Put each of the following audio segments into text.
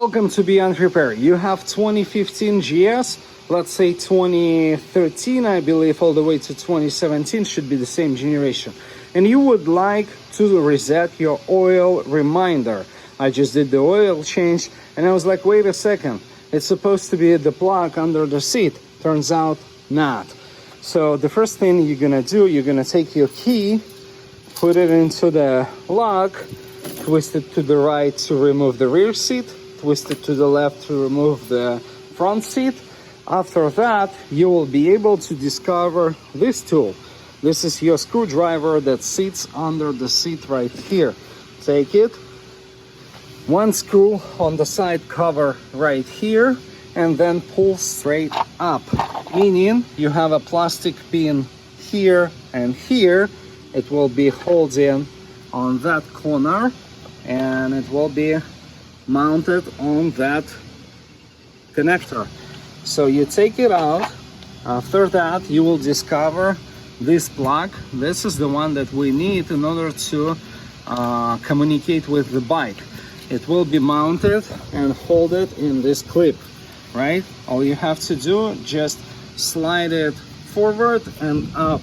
Welcome to Beyond Repair. You have 2015 GS, let's say 2013, I believe, all the way to 2017 should be the same generation. And you would like to reset your oil reminder. I just did the oil change and I was like, wait a second, it's supposed to be the plug under the seat. Turns out not. So the first thing you're gonna do, you're gonna take your key, put it into the lock, twist it to the right to remove the rear seat, twist it to the left to remove the front seat. After that, you will be able to discover this tool. This is your screwdriver that sits under the seat right here. Take it, one screw on the side cover right here, and then pull straight up, meaning you have a plastic pin here and here. It will be holding on that corner and it will be mounted on that connector. So you take it out. After that, you will discover this plug. This is the one that we need in order to communicate with the bike. It will be mounted and hold it in this clip, right? All you have to do, just slide it forward and up.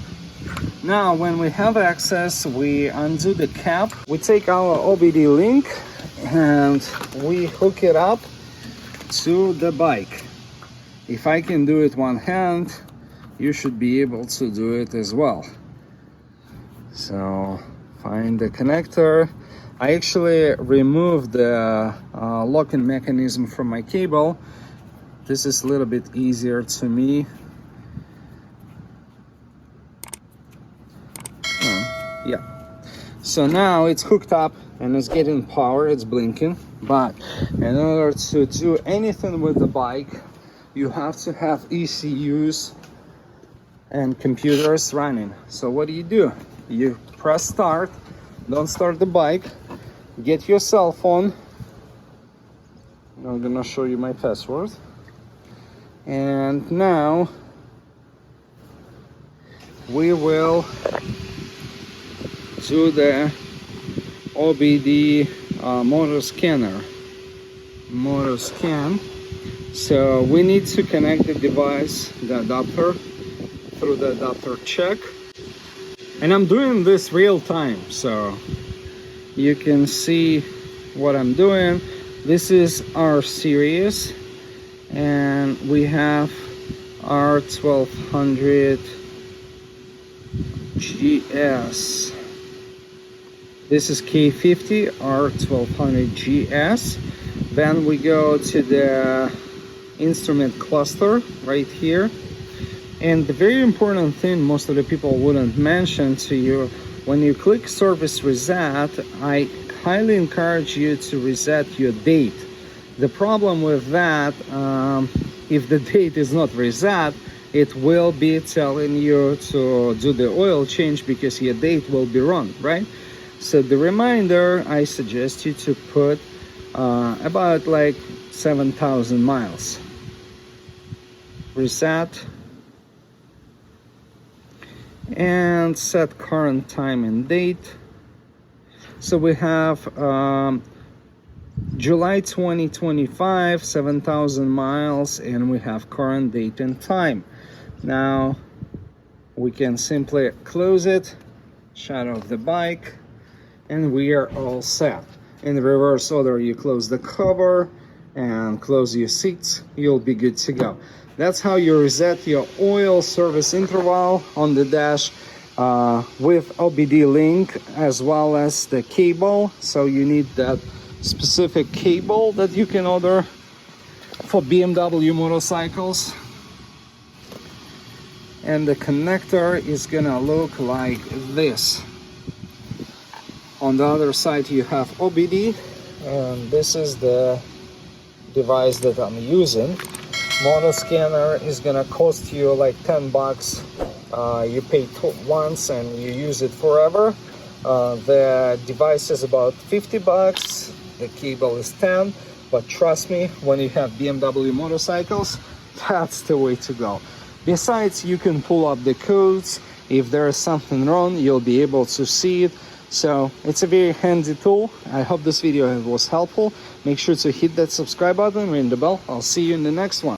Now, when we have access, we undo the cap. We take our OBD link and we hook it up to the bike. If I can do it one hand, you should be able to do it as well. So find the connector. I actually removed the locking mechanism from my cable. This is a little bit easier to me. Yeah. So now it's hooked up and it's getting power, it's blinking. But in order to do anything with the bike, you have to have ECUs and computers running. So what do? You press start, don't start the bike, get your cell phone. I'm gonna show you my password. And now we will do the OBD motor scan. So we need to connect the device, the adapter, through the adapter check. And I'm doing this real time, so you can see what I'm doing. This is our series, and we have R1200GS. This is K50 R1200GS. Then we go to the instrument cluster right here. And the very important thing most of the people wouldn't mention to you, when you click service reset, I highly encourage you to reset your date. The problem with that, if the date is not reset, it will be telling you to do the oil change because your date will be wrong, right? So the reminder, I suggest you to put about like 7,000 miles. Reset. And set current time and date. So we have July 2025, 7,000 miles, and we have current date and time. Now we can simply close it, shut off the bike, and we are all set. In the reverse order, you close the cover and close your seats, you'll be good to go. That's how you reset your oil service interval on the dash with OBD link as well as the cable. So you need that specific cable that you can order for BMW motorcycles. And the connector is gonna look like this. On the other side you have OBD, and this is the device that I'm using. Motor scanner is gonna cost you like 10 bucks. You pay once and you use it forever. The device is about 50 bucks. The cable is 10, but trust me, when you have BMW motorcycles, that's the way to go. Besides, you can pull up the codes. If there is something wrong, you'll be able to see it So it's a very handy tool. I hope this video was helpful. Make sure to hit that subscribe button, ring the bell. I'll see you in the next one.